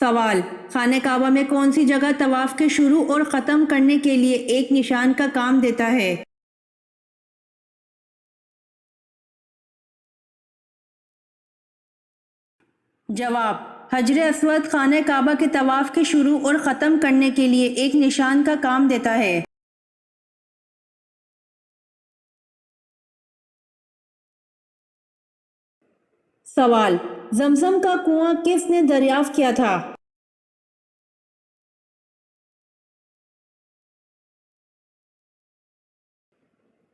سوال: خانہ کعبہ میں کون سی جگہ طواف کے شروع اور ختم کرنے کے لیے ایک نشان کا کام دیتا ہے؟ جواب: حجر اسود خانہ کعبہ کے طواف کے شروع اور ختم کرنے کے لیے ایک نشان کا کام دیتا ہے۔ سوال: زمزم کا کنواں کس نے دریافت کیا تھا؟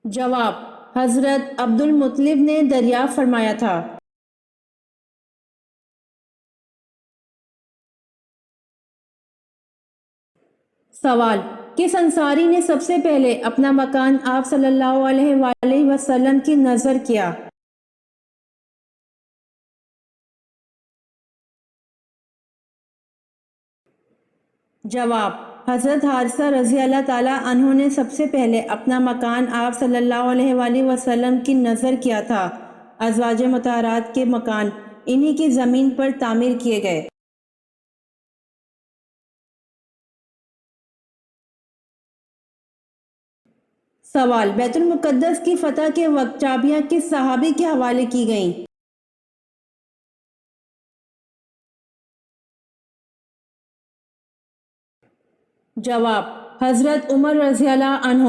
جواب: حضرت عبد المطلب نے دریافت فرمایا تھا۔ سوال: کس انصاری نے سب سے پہلے اپنا مکان آپ صلی اللہ علیہ وآلہ وسلم کی نظر کیا؟ جواب: حضرت حارثہ رضی اللہ تعالیٰ عنہ نے سب سے پہلے اپنا مکان آپ صلی اللہ علیہ وآلہ وسلم کی نظر کیا تھا۔ ازواج مطہرات کے مکان انہی کی زمین پر تعمیر کیے گئے۔ سوال: بیت المقدس کی فتح کے وقت چابیاں کس صحابی کے حوالے کی گئیں؟ جواب: حضرت عمر رضی اللہ عنہ۔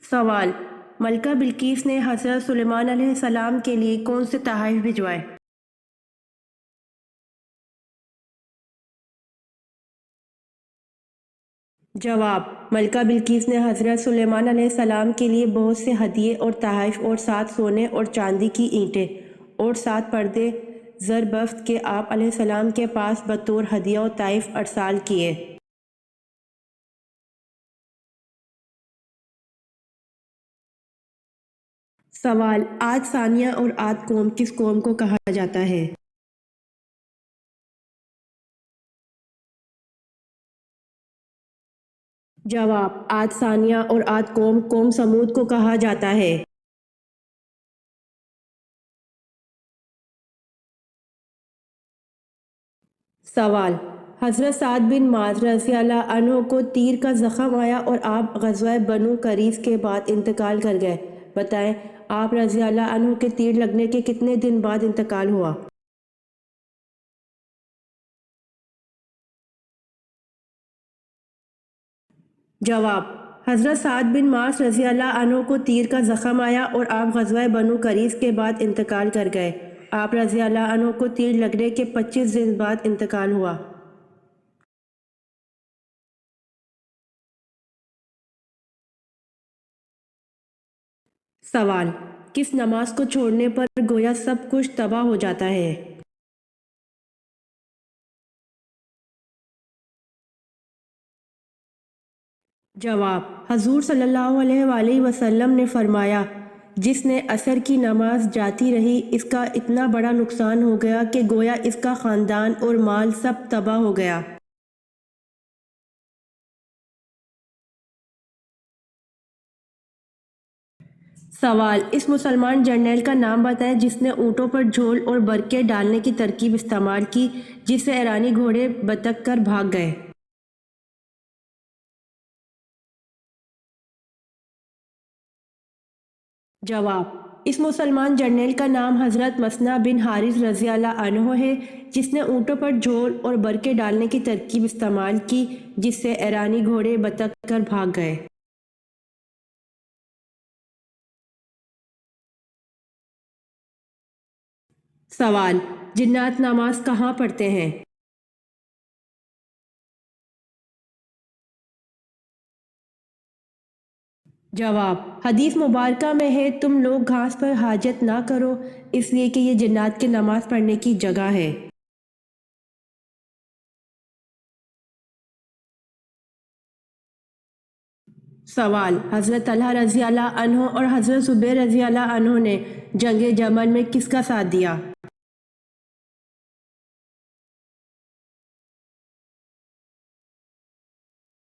سوال: ملکہ بلقیس نے حضرت سلیمان علیہ السلام کے لیے کون سے تحائف بھجوائے؟ جواب: ملکہ بلقیس نے حضرت سلیمان علیہ السلام کے لیے بہت سے ہدیے اور تحائف اور 7 سونے اور چاندی کی اینٹیں اور 7 پردے زر بفت کے آپ علیہ السلام کے پاس بطور ہدیہ و تحائف ارسال کیے۔ سوال: عاد ثانیہ اور عاد قوم کس قوم کو کہا جاتا ہے؟ جواب: عاد ثانیہ اور عاد قوم سمود کو کہا جاتا ہے۔ سوال: حضرت سعد بن معاذ رضی اللہ عنہ کو تیر کا زخم آیا اور آپ غزوہ بنو قریظ کے بعد انتقال کر گئے، بتائیں آپ رضی اللہ عنہ کے تیر لگنے کے کتنے دن بعد انتقال ہوا؟ جواب: حضرت سعد بن معاذ رضی اللہ عنہ کو تیر کا زخم آیا اور آپ غزوہ بنو قریظ کے بعد انتقال کر گئے، آپ رضی اللہ عنہ کو تیر لگنے کے 25 دن بعد انتقال ہوا۔ سوال: کس نماز کو چھوڑنے پر گویا سب کچھ تباہ ہو جاتا ہے؟ جواب: حضور صلی اللہ علیہ وآلہ وسلم نے فرمایا، جس نے عصر کی نماز جاتی رہی اس کا اتنا بڑا نقصان ہو گیا کہ گویا اس کا خاندان اور مال سب تباہ ہو گیا۔ سوال: اس مسلمان جرنیل کا نام بتائیں جس نے اونٹوں پر جھول اور برقعے ڈالنے کی ترکیب استعمال کی جس سے ایرانی گھوڑے بتک کر بھاگ گئے۔ جواب: اس مسلمان جرنیل کا نام حضرت مثنہ بن حارث رضی اللہ عنہ ہے جس نے اونٹوں پر جھول اور برقعے ڈالنے کی ترکیب استعمال کی جس سے ایرانی گھوڑے بتک کر بھاگ گئے۔ سوال: جنات نماز کہاں پڑھتے ہیں؟ جواب: حدیث مبارکہ میں ہے تم لوگ گھاس پر حاجت نہ کرو اس لیے کہ یہ جنات کی نماز پڑھنے کی جگہ ہے۔ سوال: حضرت طلحہ رضی اللہ عنہ اور حضرت زبیر رضی اللہ عنہ نے جنگ جمل میں کس کا ساتھ دیا؟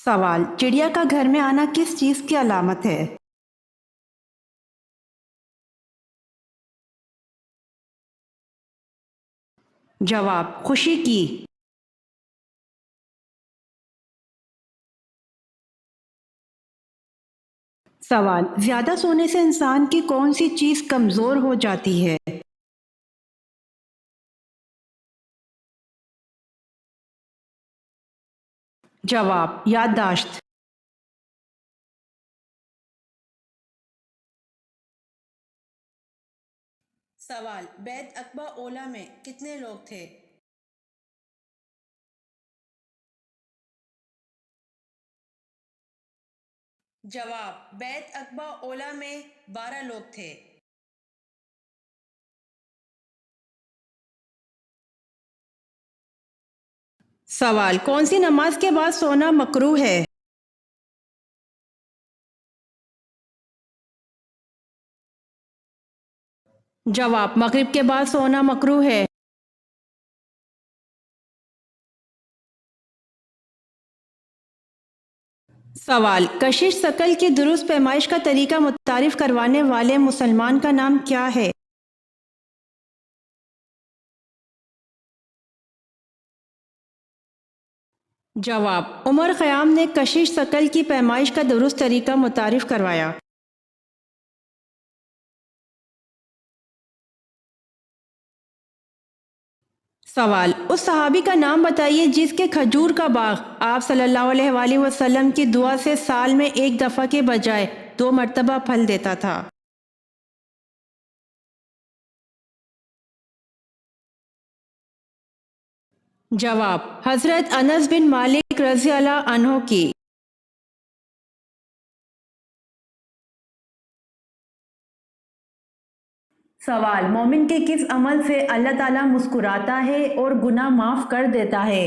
سوال: چڑیا کا گھر میں آنا کس چیز کی علامت ہے؟ جواب: خوشی کی۔ سوال: زیادہ سونے سے انسان کی کون سی چیز کمزور ہو جاتی ہے؟ جواب: یادداشت۔ سوال: بیت عقبہ اولا میں کتنے لوگ تھے؟ جواب: بیت عقبہ اولا میں 12 لوگ تھے۔ سوال: کون سی نماز کے بعد سونا مکروہ ہے؟ جواب: مغرب کے بعد سونا مکروہ ہے۔ سوال: کشش ثقل کی درست پیمائش کا طریقہ متعارف کروانے والے مسلمان کا نام کیا ہے؟ جواب: عمر خیام نے کشش ثقل کی پیمائش کا درست طریقہ متعارف کروایا۔ سوال: اس صحابی کا نام بتائیے جس کے کھجور کا باغ آپ صلی اللہ علیہ وآلہ وسلم کی دعا سے سال میں ایک دفعہ کے بجائے 2 مرتبہ پھل دیتا تھا۔ جواب: حضرت انس بن مالک رضی اللہ عنہ کی۔ سوال: مومن کے کس عمل سے اللہ تعالیٰ مسکراتا ہے اور گناہ معاف کر دیتا ہے؟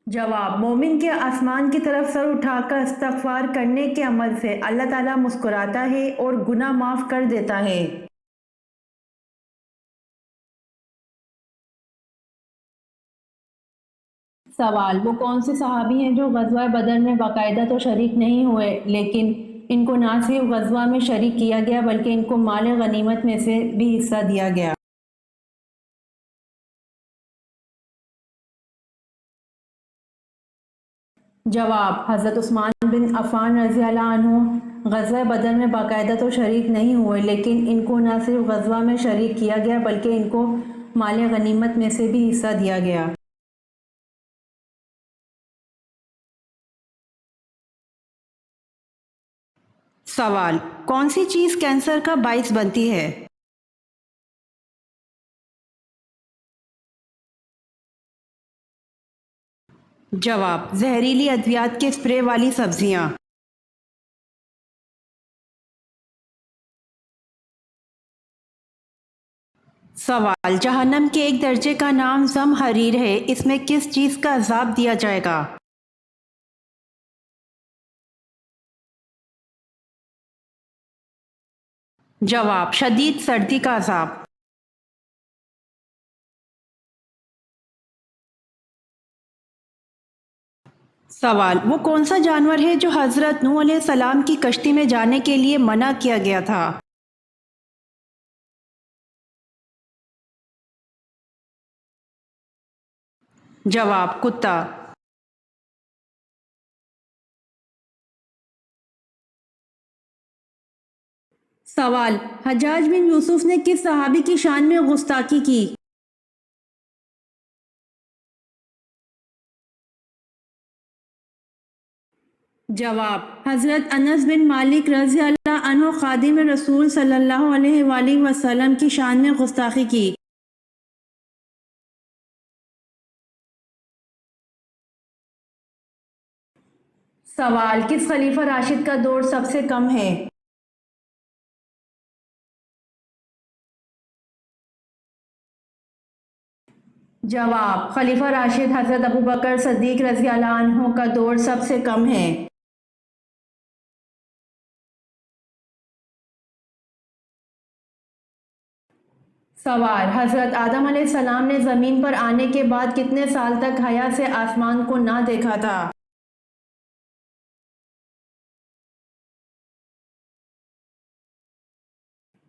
جواب: مومن کے آسمان کی طرف سر اٹھا کر استغفار کرنے کے عمل سے اللہ تعالیٰ مسکراتا ہے اور گناہ معاف کر دیتا ہے۔ سوال: وہ کون سے صحابی ہیں جو غزوہ بدر میں باقاعدہ تو شریک نہیں ہوئے لیکن ان کو نہ صرف غزوہ میں شریک کیا گیا بلکہ ان کو مال غنیمت میں سے بھی حصہ دیا گیا؟ جواب: حضرت عثمان بن عفان رضی اللہ عنہ غزوہ بدر میں باقاعدہ تو شریک نہیں ہوئے لیکن ان کو نہ صرف غزوہ میں شریک کیا گیا بلکہ ان کو مال غنیمت میں سے بھی حصہ دیا گیا۔ سوال: کون سی چیز کینسر کا باعث بنتی ہے؟ جواب: زہریلی ادویات کے اسپرے والی سبزیاں۔ سوال: جہنم کے ایک درجے کا نام زمہریر ہے، اس میں کس چیز کا عذاب دیا جائے گا؟ جواب: شدید سردی کا عذاب۔ سوال: وہ کون سا جانور ہے جو حضرت نوح علیہ السلام کی کشتی میں جانے کے لیے منع کیا گیا تھا؟ جواب: کتا۔ سوال: حجاج بن یوسف نے کس صحابی کی شان میں گستاخی کی؟ جواب: حضرت انس بن مالک رضی اللہ عنہ خادم رسول صلی اللہ علیہ وآلہ وسلم کی شان میں گستاخی کی۔ سوال: کس خلیفہ راشد کا دور سب سے کم ہے؟ جواب: خلیفہ راشد حضرت ابوبکر صدیق رضی اللہ عنہ کا دور سب سے کم ہے۔ سوال: حضرت آدم علیہ السلام نے زمین پر آنے کے بعد کتنے سال تک حیا سے آسمان کو نہ دیکھا تھا؟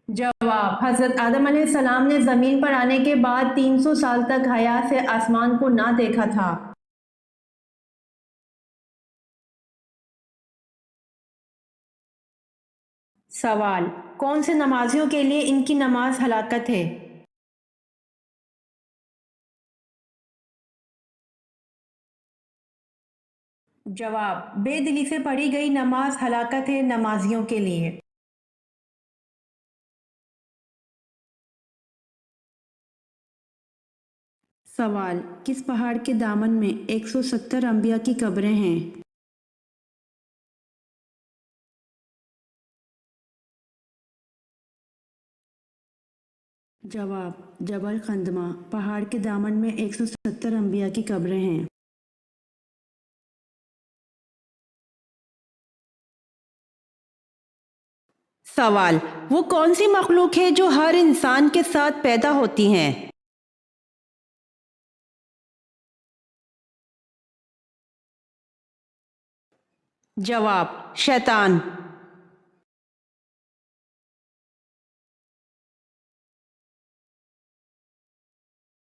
جواب: حضرت آدم علیہ السلام نے زمین پر آنے کے بعد 300 سال تک حیا سے آسمان کو نہ دیکھا تھا۔ سوال: کون سے نمازیوں کے لیے ان کی نماز ہلاکت ہے؟ جواب: بے دلی سے پڑھی گئی نماز ہلاکت ہے نمازیوں کے لیے۔ سوال: کس پہاڑ کے دامن میں 170 انبیاء کی قبریں ہیں؟ جواب: جبل قندمہ پہاڑ کے دامن میں 170 انبیاء کی قبریں ہیں۔ سوال: وہ کون سی مخلوق ہے جو ہر انسان کے ساتھ پیدا ہوتی ہیں؟ جواب: شیطان۔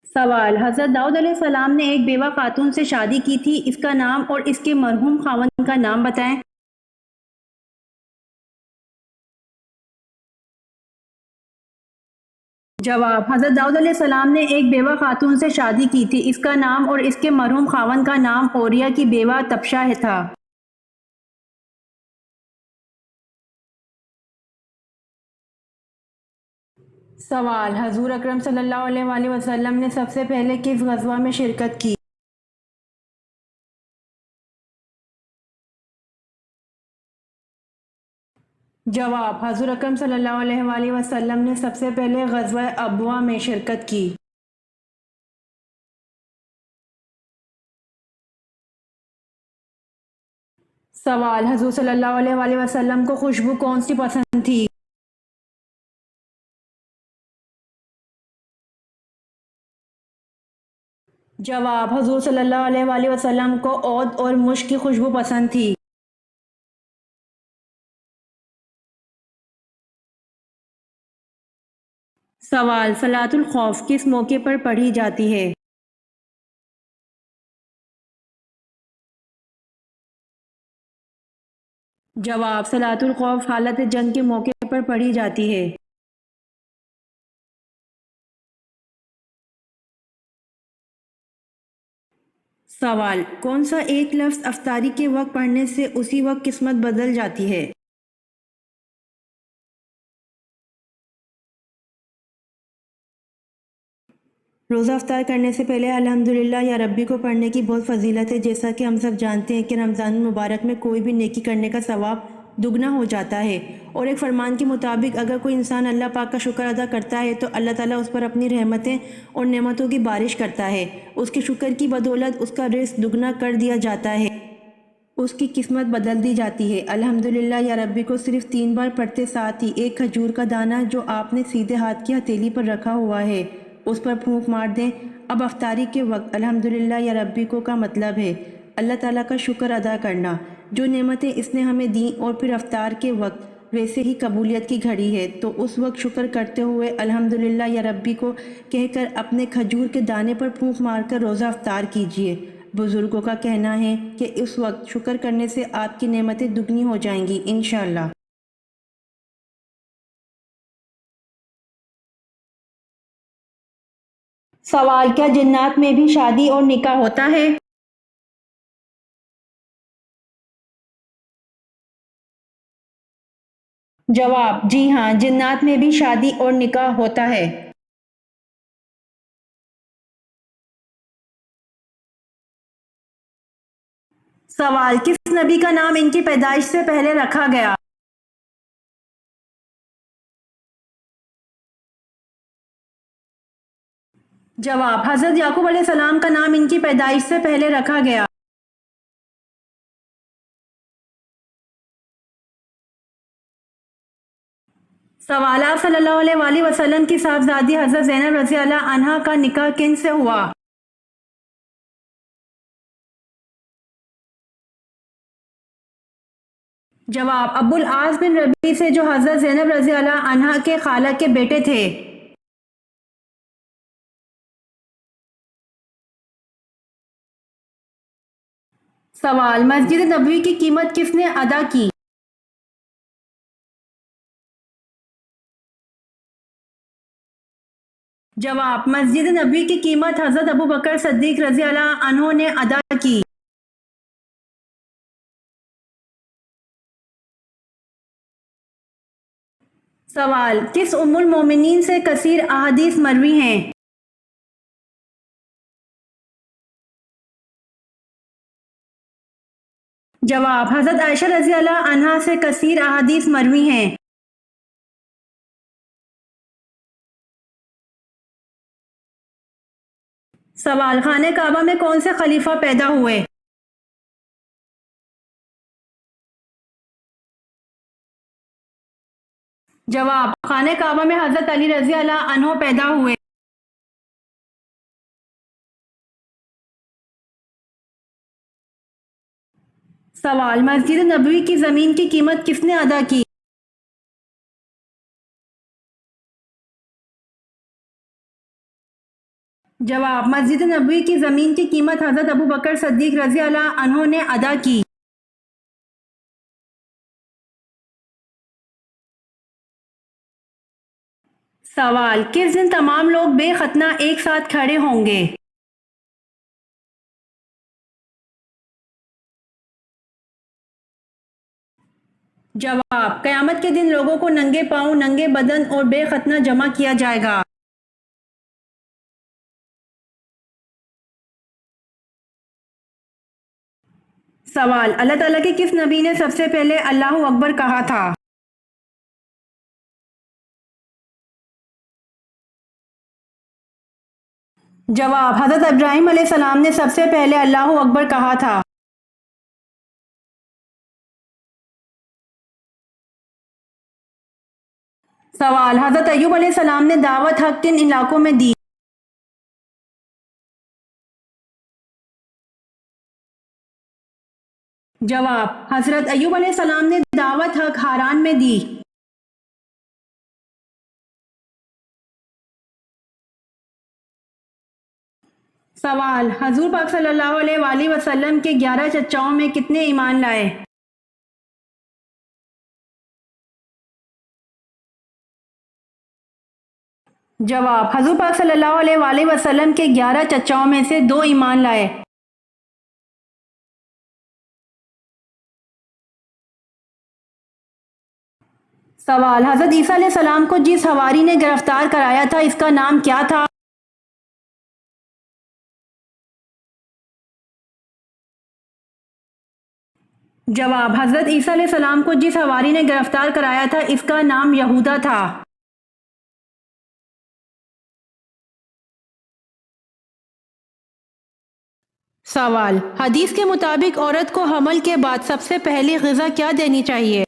سوال: حضرت داؤد علیہ السلام نے ایک بیوہ خاتون سے شادی کی تھی، اس کا نام اور اس کے مرحوم خاوند کا نام بتائیں۔ جواب: حضرت داؤد علیہ السلام نے ایک بیوہ خاتون سے شادی کی تھی، اس کا نام اور اس کے مرحوم خاوند کا نام اوریا کی بیوہ تبشا تھا۔ سوال: حضور اکرم صلی اللہ علیہ وآلہ وسلم نے سب سے پہلے کس غزوہ میں شرکت کی؟ جواب: حضور اکرم صلی اللہ علیہ وآلہ وسلم نے سب سے پہلے غزوہ ابوا میں شرکت کی۔ سوال: حضور صلی اللہ علیہ وآلہ وسلم کو خوشبو کون سی پسند تھی؟ جواب: حضور صلی اللہ علیہ وآلہ وسلم کو عود اور مشک کی خوشبو پسند تھی۔ سوال: صلاۃ الخوف کس موقع پر پڑھی جاتی ہے؟ جواب: صلاۃ الخوف حالت جنگ کے موقع پر پڑھی جاتی ہے۔ سوال: کون سا ایک لفظ افطاری کے وقت پڑھنے سے اسی وقت قسمت بدل جاتی ہے؟ روزہ افطار کرنے سے پہلے الحمدللہ یا ربی کو پڑھنے کی بہت فضیلت ہے، جیسا کہ ہم سب جانتے ہیں کہ رمضان المبارک میں کوئی بھی نیکی کرنے کا ثواب دگنا ہو جاتا ہے، اور ایک فرمان کے مطابق اگر کوئی انسان اللہ پاک کا شکر ادا کرتا ہے تو اللہ تعالیٰ اس پر اپنی رحمتیں اور نعمتوں کی بارش کرتا ہے، اس کے شکر کی بدولت اس کا رزق دگنا کر دیا جاتا ہے، اس کی قسمت بدل دی جاتی ہے۔ الحمدللہ یا ربی کو صرف 3 بار پڑھتے ساتھ ہی ایک کھجور کا دانہ جو آپ نے سیدھے ہاتھ کی ہتھیلی پر رکھا ہوا ہے اس پر پھونک مار دیں۔ اب افطاری کے وقت الحمدللہ یا ربی کو کا مطلب ہے اللہ تعالیٰ کا شکر ادا کرنا، جو نعمتیں اس نے ہمیں دیں، اور پھر افطار کے وقت ویسے ہی قبولیت کی گھڑی ہے تو اس وقت شکر کرتے ہوئے الحمدللہ یا ربی کو کہہ کر اپنے کھجور کے دانے پر پھونک مار کر روزہ افطار کیجیے۔ بزرگوں کا کہنا ہے کہ اس وقت شکر کرنے سے آپ کی نعمتیں دگنی ہو جائیں گی انشاءاللہ۔ سوال: کیا جنات میں بھی شادی اور نکاح ہوتا ہے؟ جواب: جی ہاں، جنات میں بھی شادی اور نکاح ہوتا ہے۔ سوال: کس نبی کا نام ان کی پیدائش سے پہلے رکھا گیا؟ جواب: حضرت یعقوب علیہ السلام کا نام ان کی پیدائش سے پہلے رکھا گیا۔ سوال: آپ صلی اللہ علیہ وآلہ وسلم کی صاحبزادی حضرت زینب رضی اللہ عنہا کا نکاح کن سے ہوا؟ جواب: ابو العاص بن ربیع سے، جو حضرت زینب رضی اللہ عنہا کے خالہ کے بیٹے تھے۔ سوال: مسجد نبوی کی قیمت کس نے ادا کی؟ جواب: مسجد نبوی کی قیمت حضرت ابوبکر صدیق رضی اللہ عنہ نے ادا کی۔ سوال: کس ام المومنین سے کثیر احادیث مروی ہیں؟ جواب: حضرت عائشہ رضی اللہ عنہا سے کثیر احادیث مروی ہیں۔ سوال: خانہ کعبہ میں کون سے خلیفہ پیدا ہوئے؟ جواب: خانہ کعبہ میں حضرت علی رضی اللہ عنہ پیدا ہوئے۔ سوال: مسجد نبوی کی زمین کی قیمت کس نے ادا کی؟ جواب: مسجد نبوی کی زمین کی قیمت حضرت ابوبکر صدیق رضی اللہ عنہ نے ادا کی۔ سوال: کس دن تمام لوگ بے ختنہ ایک ساتھ کھڑے ہوں گے؟ جواب: قیامت کے دن لوگوں کو ننگے پاؤں، ننگے بدن اور بے ختنہ جمع کیا جائے گا۔ سوال: اللہ تعالیٰ کے کس نبی نے سب سے پہلے اللہ اکبر کہا تھا؟ جواب: حضرت ابراہیم علیہ السلام نے سب سے پہلے اللہ اکبر کہا تھا۔ سوال: حضرت ایوب علیہ السلام نے دعوت حق کن علاقوں میں دی؟ جواب: حضرت ایوب علیہ السلام نے دعوت حق ہاران میں دی۔ سوال: حضور پاک صلی اللہ علیہ وآلہ وسلم کے 11 چچاؤں میں کتنے ایمان لائے؟ جواب: حضور پاک صلی اللہ علیہ وآلہ وسلم کے 11 چچاؤں میں سے 2 ایمان لائے۔ سوال: حضرت عیسیٰ علیہ السلام کو جس حواری نے گرفتار کرایا تھا اس کا نام کیا تھا؟ جواب: حضرت عیسیٰ علیہ السلام کو جس حواری نے گرفتار کرایا تھا اس کا نام یہودا تھا۔ سوال: حدیث کے مطابق عورت کو حمل کے بعد سب سے پہلی غذا کیا دینی چاہیے؟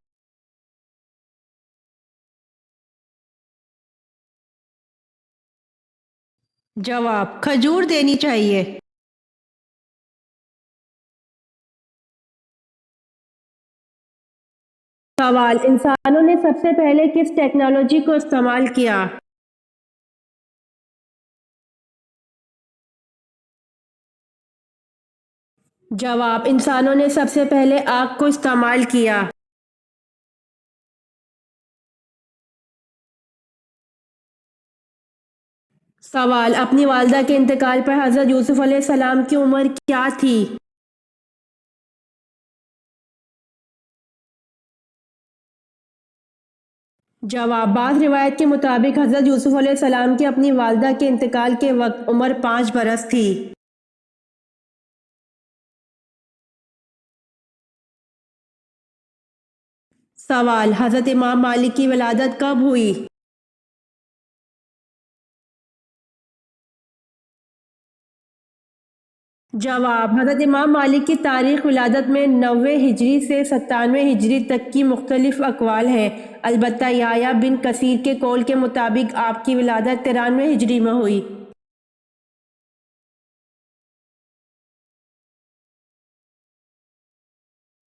جواب: کھجور دینی چاہیے۔ سوال: انسانوں نے سب سے پہلے کس ٹیکنالوجی کو استعمال کیا؟ جواب: انسانوں نے سب سے پہلے آگ کو استعمال کیا۔ سوال: اپنی والدہ کے انتقال پر حضرت یوسف علیہ السلام کی عمر کیا تھی؟ جواب: بعض روایت کے مطابق حضرت یوسف علیہ السلام کی اپنی والدہ کے انتقال کے وقت عمر 5 برس تھی۔ سوال: حضرت امام مالک کی ولادت کب ہوئی؟ جواب: حضرت امام مالک کی تاریخ ولادت میں 90 ہجری سے 97 ہجری تک کی مختلف اقوال ہیں، البتہ یحییٰ بن کثیر کے قول کے مطابق آپ کی ولادت 93 ہجری میں ہوئی۔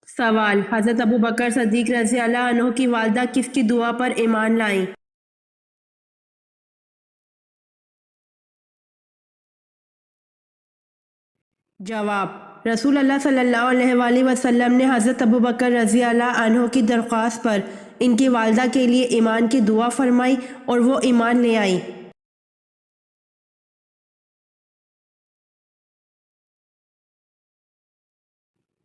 سوال: حضرت ابوبکر صدیق رضی اللہ عنہ کی والدہ کس کی دعا پر ایمان لائیں؟ جواب: رسول اللہ صلی اللہ علیہ وآلہ وسلم نے حضرت ابوبکر رضی اللہ عنہ کی درخواست پر ان کی والدہ کے لیے ایمان کی دعا فرمائی اور وہ ایمان لے آئیں۔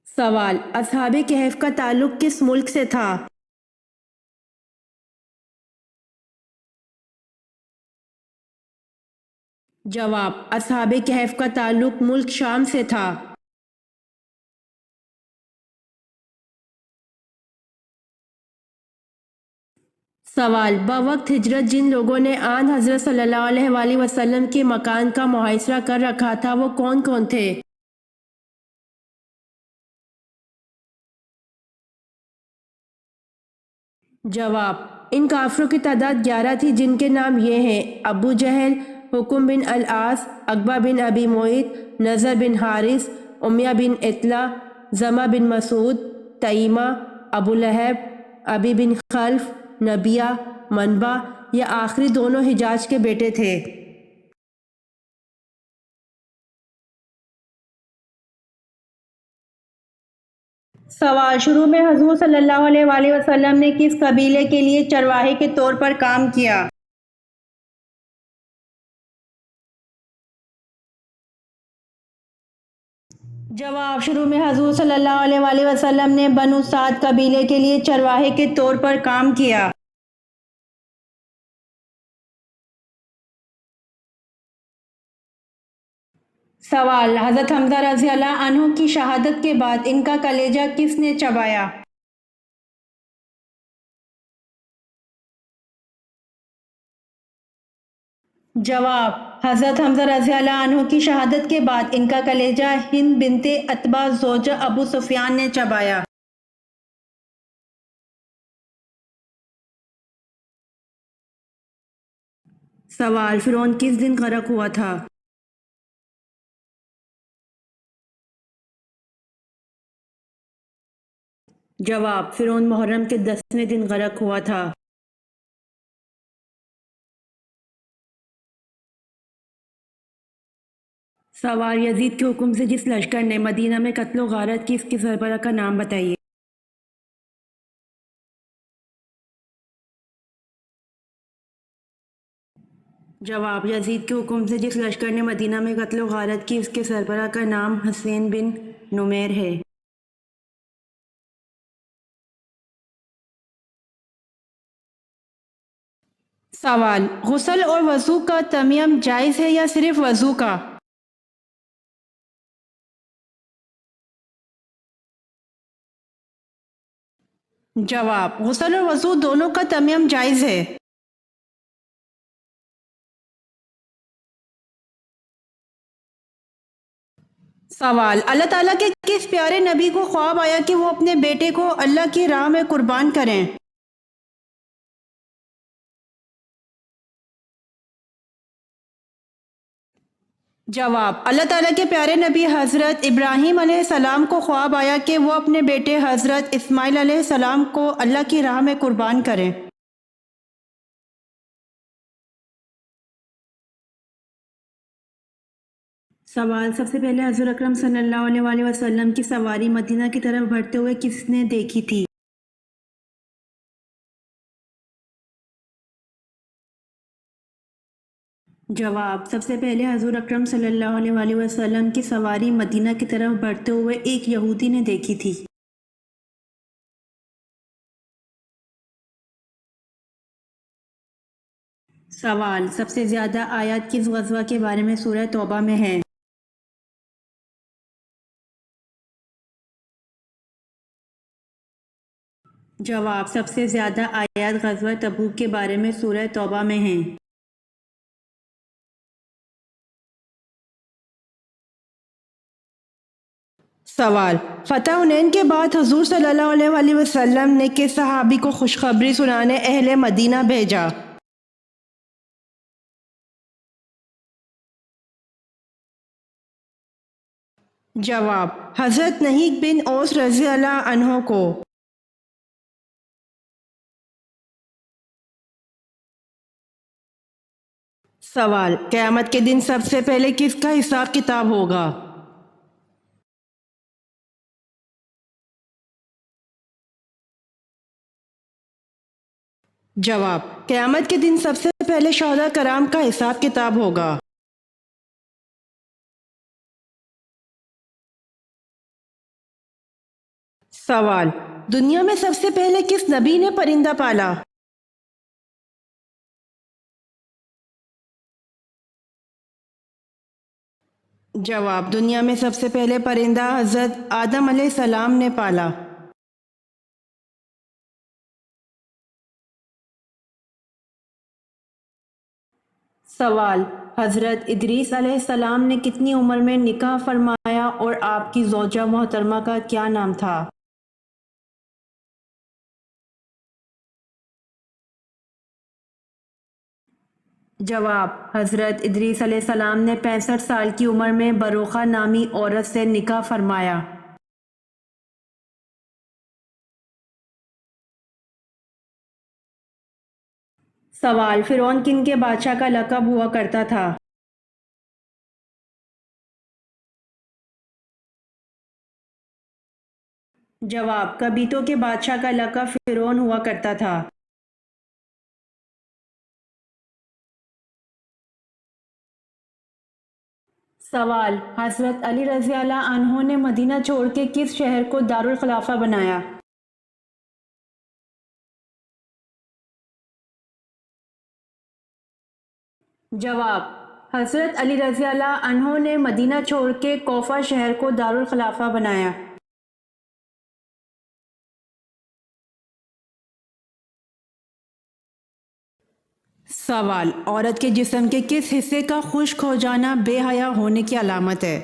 سوال: اصحاب کہف کا تعلق کس ملک سے تھا؟ جواب: اصحاب کہف کا تعلق ملک شام سے تھا۔ سوال: بوقت ہجرت جن لوگوں نے آن حضرت صلی اللہ علیہ وآلہ وسلم کے مکان کا محاصرہ کر رکھا تھا وہ کون کون تھے؟ جواب: ان کافروں کی تعداد 11 تھی جن کے نام یہ ہیں: ابو جہل، حکم بن العاص، عقبہ بن ابی معیط، نضر بن حارث، امیہ بن اطلع، زمہ بن مسعود، تیمہ، ابو لہب، ابی بن خلف، نبیہ، منبع۔ یہ آخری دونوں حجاج کے بیٹے تھے۔ سوال: شروع میں حضور صلی اللہ علیہ وآلہ وسلم نے کس قبیلے کے لیے چرواہے کے طور پر کام کیا؟ جواب: شروع میں حضور صلی اللہ علیہ وآلہ وسلم نے بنو سعد قبیلے کے لیے چرواہے کے طور پر کام کیا۔ سوال: حضرت حمزہ رضی اللہ عنہ کی شہادت کے بعد ان کا کلیجہ کس نے چبایا؟ جواب: حضرت حمزہ رضی اللہ عنہ کی شہادت کے بعد ان کا کلیجہ ہند بنت عتبہ زوجہ ابو سفیان نے چبایا۔ سوال: فرعون کس دن غرق ہوا تھا؟ جواب: فرعون محرم کے 10ویں دن غرق ہوا تھا۔ سوال: یزید کے حکم سے جس لشکر نے مدینہ میں قتل و غارت کی اس کے سربراہ کا نام بتائیے۔ جواب: یزید کے حکم سے جس لشکر نے مدینہ میں قتل و غارت کی اس کے سربراہ کا نام حسین بن نمیر ہے۔ سوال: غسل اور وضو کا تیمم جائز ہے یا صرف وضو کا؟ جواب: غسل اور وضو دونوں کا تیمم جائز ہے۔ سوال: اللہ تعالیٰ کے کس پیارے نبی کو خواب آیا کہ وہ اپنے بیٹے کو اللہ کی راہ میں قربان کریں؟ جواب: اللہ تعالیٰ کے پیارے نبی حضرت ابراہیم علیہ السلام کو خواب آیا کہ وہ اپنے بیٹے حضرت اسماعیل علیہ السلام کو اللہ کی راہ میں قربان کریں۔ سوال: سب سے پہلے حضور اکرم صلی اللہ علیہ وآلہ وسلم کی سواری مدینہ کی طرف بڑھتے ہوئے کس نے دیکھی تھی؟ جواب: سب سے پہلے حضور اکرم صلی اللہ علیہ وآلہ وسلم کی سواری مدینہ کی طرف بڑھتے ہوئے ایک یہودی نے دیکھی تھی۔ سوال: سب سے زیادہ آیات کس غزوہ کے بارے میں سورہ توبہ میں ہیں؟ جواب: سب سے زیادہ آیات غزوہ تبوک کے بارے میں سورہ توبہ میں ہیں۔ سوال: فتح حنین کے بعد حضور صلی اللہ علیہ وآلہ وسلم نے کس صحابی کو خوشخبری سنانے اہل مدینہ بھیجا؟ جواب: حضرت نہیک بن اوس رضی اللہ عنہ کو۔ سوال: قیامت کے دن سب سے پہلے کس کا حساب کتاب ہوگا؟ جواب: قیامت کے دن سب سے پہلے شہداء کرام کا حساب کتاب ہوگا۔ سوال: دنیا میں سب سے پہلے کس نبی نے پرندہ پالا؟ جواب: دنیا میں سب سے پہلے پرندہ حضرت آدم علیہ السلام نے پالا۔ سوال: حضرت ادریس علیہ السلام نے کتنی عمر میں نکاح فرمایا اور آپ کی زوجہ محترمہ کا کیا نام تھا؟ جواب: حضرت ادریس علیہ السلام نے 65 سال کی عمر میں بروخہ نامی عورت سے نکاح فرمایا۔ سوال: فرعون کن کے بادشاہ کا لقب ہوا کرتا تھا؟ جواب: قبیطوں کے بادشاہ کا لقب فرعون ہوا کرتا تھا۔ سوال: حضرت علی رضی اللہ عنہ نے مدینہ چھوڑ کے کس شہر کو دارالخلافہ بنایا؟ جواب: حضرت علی رضی اللہ عنہ نے مدینہ چھوڑ کے کوفہ شہر کو دارالخلافہ بنایا۔ سوال: عورت کے جسم کے کس حصے کا خشک ہو جانا بے حیا ہونے کی علامت ہے؟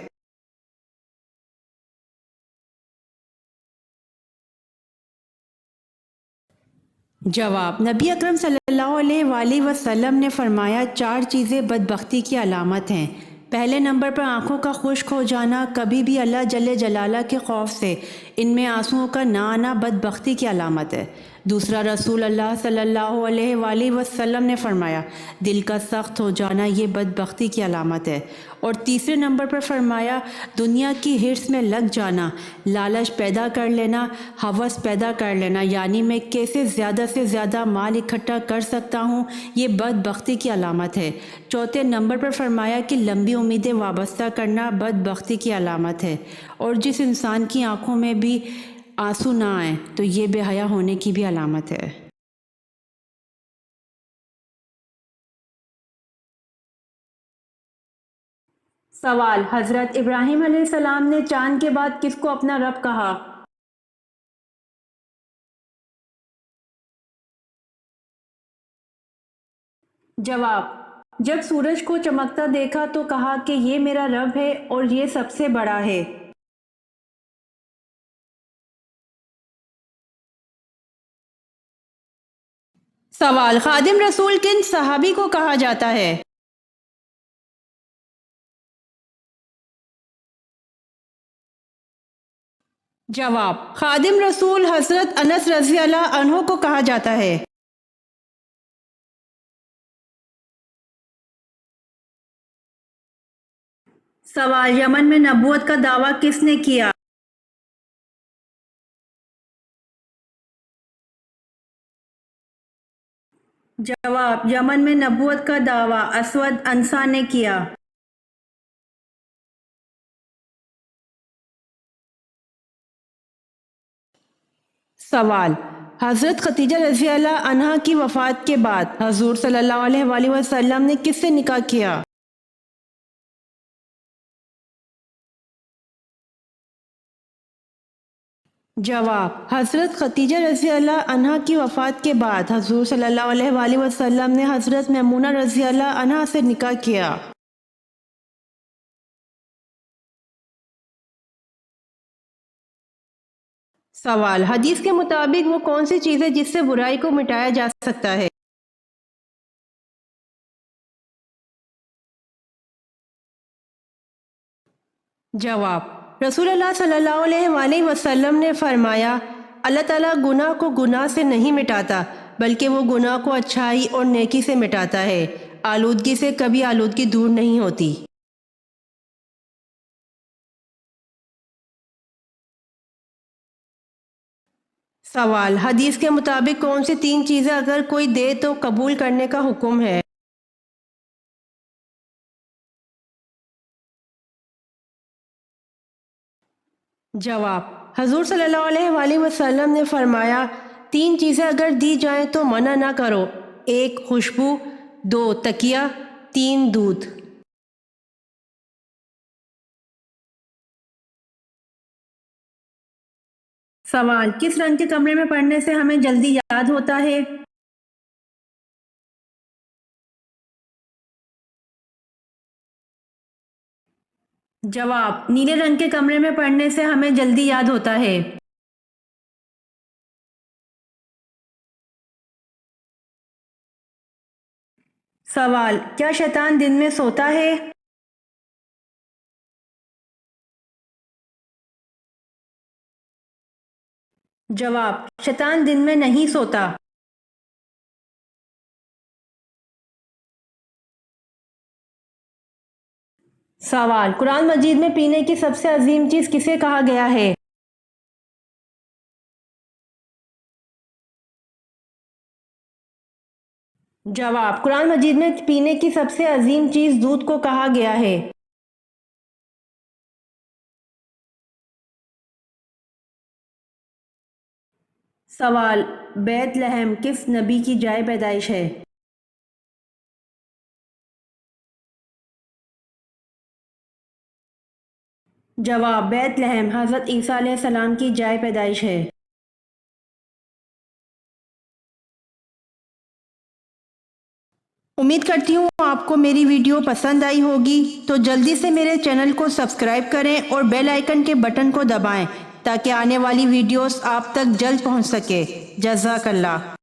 جواب: نبی اکرم صلی اللہ علیہ وآلہ وسلم نے فرمایا 4 چیزیں بدبختی کی علامت ہیں۔ پہلے نمبر پر آنکھوں کا خشک ہو جانا کبھی بھی اللہ جل جلالہ کے خوف سے ان میں آنسوؤں کا نہ آنا بدبختی کی علامت ہے۔ دوسرا، رسول اللہ صلی اللہ علیہ وآلہ وسلم نے فرمایا دل کا سخت ہو جانا یہ بدبختی کی علامت ہے۔ اور تیسرے نمبر پر فرمایا دنیا کی حرص میں لگ جانا، لالچ پیدا کر لینا، ہوس پیدا کر لینا، یعنی میں کیسے زیادہ سے زیادہ مال اکٹھا کر سکتا ہوں، یہ بدبختی کی علامت ہے۔ چوتھے نمبر پر فرمایا کہ لمبی امیدیں وابستہ کرنا بدبختی کی علامت ہے، اور جس انسان کی آنکھوں میں بھی آنسو نہ آئیں تو یہ بے حیا ہونے کی بھی علامت ہے۔ سوال: حضرت ابراہیم علیہ السلام نے چاند کے بعد کس کو اپنا رب کہا؟ جواب: جب سورج کو چمکتا دیکھا تو کہا کہ یہ میرا رب ہے اور یہ سب سے بڑا ہے۔ سوال: خادم رسول کن صحابی کو کہا جاتا ہے؟ جواب: خادم رسول حضرت انس رضی اللہ عنہ کو کہا جاتا ہے۔ سوال: یمن میں نبوت کا دعویٰ کس نے کیا؟ جواب: یمن میں نبوت کا دعویٰ اسود انسا نے کیا۔ سوال: حضرت خدیجہ رضی اللہ عنہا کی وفات کے بعد حضور صلی اللہ علیہ وآلہ وسلم نے کس سے نکاح کیا؟ جواب: حضرت خدیجہ رضی اللہ عنہا کی وفات کے بعد حضور صلی اللہ علیہ وآلہ وسلم نے حضرت میمونہ رضی اللہ عنہا سے نکاح کیا۔ سوال، حدیث کے مطابق وہ کون سی چیز ہے جس سے برائی کو مٹایا جا سکتا ہے؟ جواب، رسول اللہ صلی اللہ علیہ وآلہ وسلم نے فرمایا، اللہ تعالیٰ گناہ کو گناہ سے نہیں مٹاتا بلکہ وہ گناہ کو اچھائی اور نیکی سے مٹاتا ہے۔ آلودگی سے کبھی آلودگی دور نہیں ہوتی۔ سوال، حدیث کے مطابق کون سی 3 چیزیں اگر کوئی دے تو قبول کرنے کا حکم ہے؟ جواب، حضور صلی اللہ علیہ وآلہ وسلم نے فرمایا، 3 چیزیں اگر دی جائیں تو منع نہ کرو، 1 خوشبو، 2 تکیہ، 3 دودھ۔ سوال، کس رنگ کے کمرے میں پڑھنے سے ہمیں جلدی یاد ہوتا ہے؟ جواب، نیلے رنگ کے کمرے میں پڑھنے سے ہمیں جلدی یاد ہوتا ہے۔ سوال، کیا شیطان دن میں سوتا ہے؟ جواب، شیطان دن میں نہیں سوتا۔ سوال، قرآن مجید میں پینے کی سب سے عظیم چیز کسے کہا گیا ہے؟ جواب، قرآن مجید میں پینے کی سب سے عظیم چیز دودھ کو کہا گیا ہے۔ سوال، بیت لحم کس نبی کی جائے پیدائش ہے؟ جواب، بیت لحم حضرت عیسیٰ علیہ السلام کی جائے پیدائش ہے۔ امید کرتی ہوں آپ کو میری ویڈیو پسند آئی ہوگی، تو جلدی سے میرے چینل کو سبسکرائب کریں اور بیل آئیکن کے بٹن کو دبائیں تاکہ آنے والی ویڈیوز آپ تک جلد پہنچ سکے۔ جزاک اللہ۔